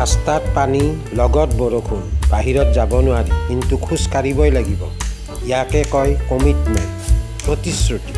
ৰাস্তাত পানী লগত বৰষুণ, বাহিৰত যাব নোৱাৰি কিন্তু খোজ কাঢ়িবই লাগিব। ইয়াকে কয় কমিটমেণ্ট, প্ৰতিশ্ৰুতি।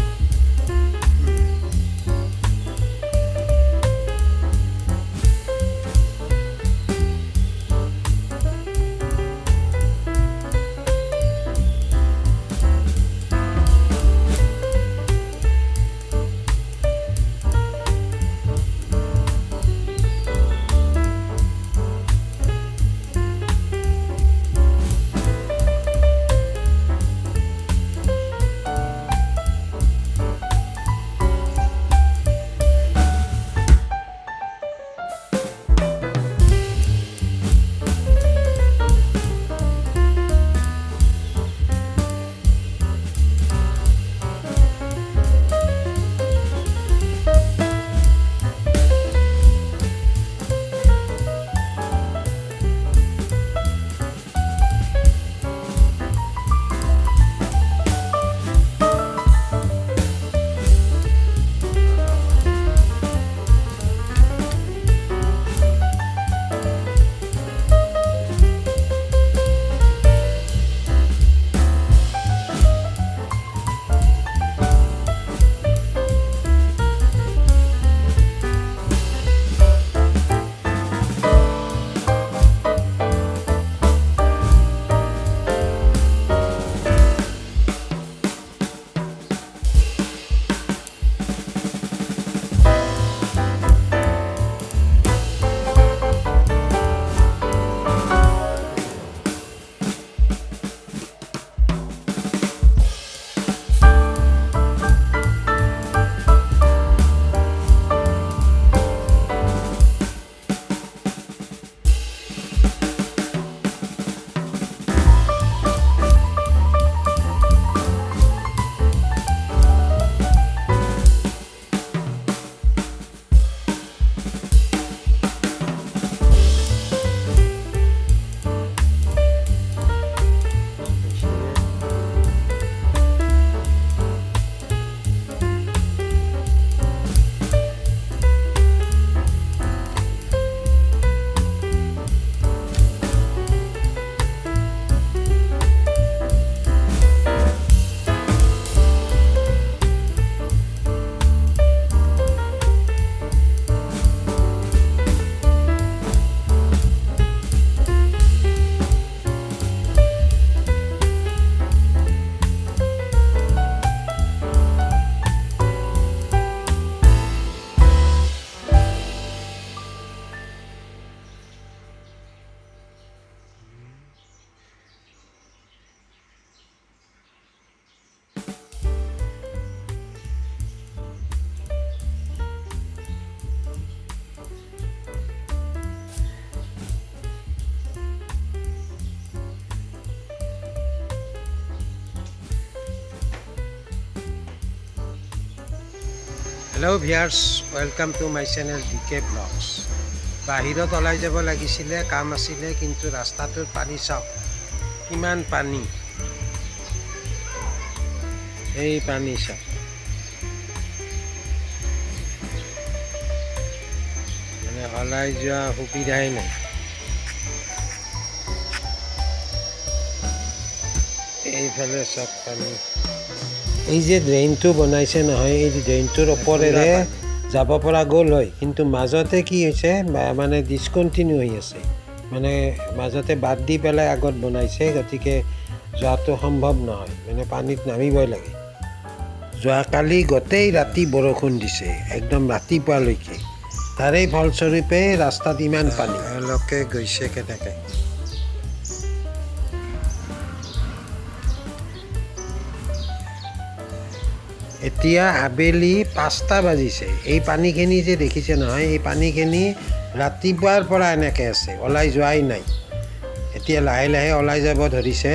Hello' viewers, welcome to my channel DK vlogs. বাহিৰত ওলাই যাব লাগিছিলে, কাম আছিলে, কিন্তু ৰাস্তাটোৰ পানী চাওক কিমান পানী। এই পানী চাওক, মানে ওলাই যোৱা সুবিধাই নাই। এইফালে চব পানী। এই যে ড্ৰেইনটো বনাইছে নহয়, এই ড্ৰেইনটোৰ ওপৰেৰে যাব পৰা গ'ল হয়, কিন্তু মাজতে কি হৈছে, মানে ডিছকণ্টিনিউ হৈ আছে, মানে মাজতে বাদ দি পেলাই আগত বনাইছে, গতিকে যোৱাটো সম্ভৱ নহয়, মানে পানীত নামিবই লাগে। যোৱাকালি গোটেই ৰাতি বৰষুণ দিছে, একদম ৰাতিপুৱালৈকে। তাৰেই ফলস্বৰূপে ৰাস্তাত ইমান পানী। এওঁলোকে গৈছে কেনেকৈ। এতিয়া আবেলি 5টা বাজিছে। এই পানীখিনি যে দেখিছে নহয়, এই পানীখিনি ৰাতিপুৱাৰ পৰা এনেকৈ আছে, ওলাই যোৱাই নাই। এতিয়া লাহে লাহে ওলাই যাব ধৰিছে।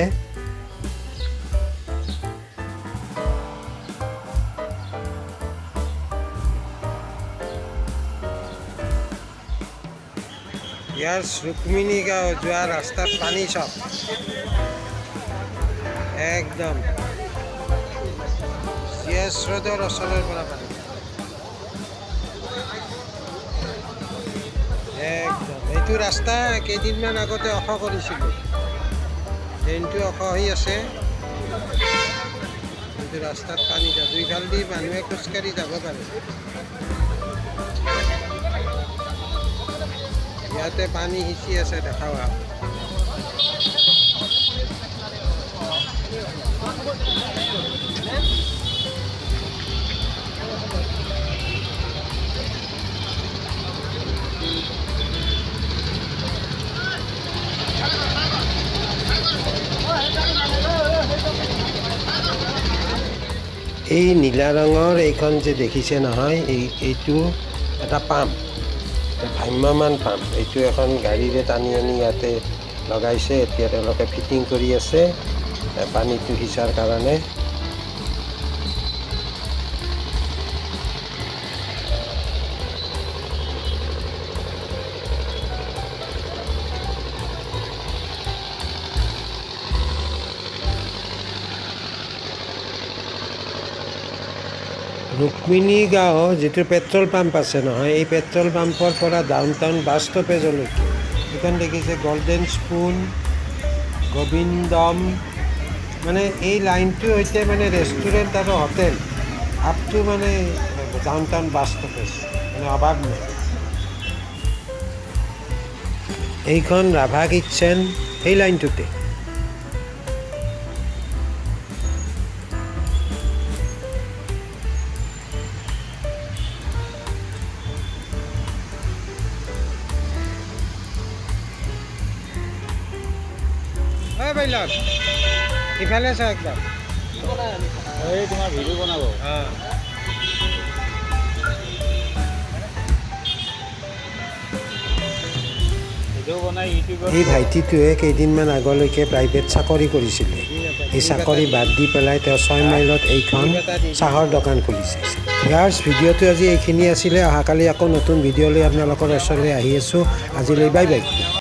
ইয়াৰ ৰুক্মিণী গাঁও যোৱা ৰাস্তাত পানী চব একদম জিএছ ৰোডৰ ওচৰৰ পৰা পানী একদম। এইটো ৰাস্তা কেইদিনমান আগতে ওখ কৰিছিলোঁ, ড্ৰেইনটো ওখ হৈ আছে, কিন্তু ৰাস্তাত পানী যায়, দুইফালেদি মানুহে খোজকাঢ়ি যাব পাৰে। ইয়াতে পানী সিঁচি আছে, দেখাবা। এই নীলা ৰঙৰ এইখন যে দেখিছে নহয়, এইটো এটা পাম্প, ভ্ৰাম্যমান পাম্প। এইটো এখন গাড়ীৰে টানি আনি ইয়াতে লগাইছে, এতিয়া তেওঁলোকে ফিটিং কৰি আছে পানীটো সিঁচাৰ কাৰণে। ৰুক্মিণী গাঁও যিটো পেট্ৰল পাম্প আছে নহয়, এই পেট্ৰল পাম্পৰ পৰা ডাউন টাউন বাছ ষ্টপেজলৈকে এইখন দেখিছে গল্ডেন স্পুন, গোবিন্দম, মানে এই লাইনটো হৈছে মানে ৰেষ্টুৰেণ্ট আৰু হোটেল আপ টু মানে ডাউন টাউন বাছ ষ্টপেজ, মানে অভাৱ নাই। এইখন ৰাভা কিটচেন সেই লাইনটোতে। বাইলক ইফালে চা একদম, এই তোমাৰ ভিডিঅ' বনাব। এই ভাইটিটোৱে কেইদিনমান আগলৈকে প্ৰাইভেট চাকৰি কৰিছিলে। এই চাকৰি বাদ দি পেলাই তেওঁ 6 মাইলত এইখন চাহৰ দোকান খুলিছে। ইয়াৰ ভিডিঅ'টো আজি এইখিনি আছিলে। অহাকালি আকৌ নতুন ভিডিঅ' লৈ আপোনালোকৰ ওচৰলৈ আহি আছোঁ। আজিলৈ বাই বাই।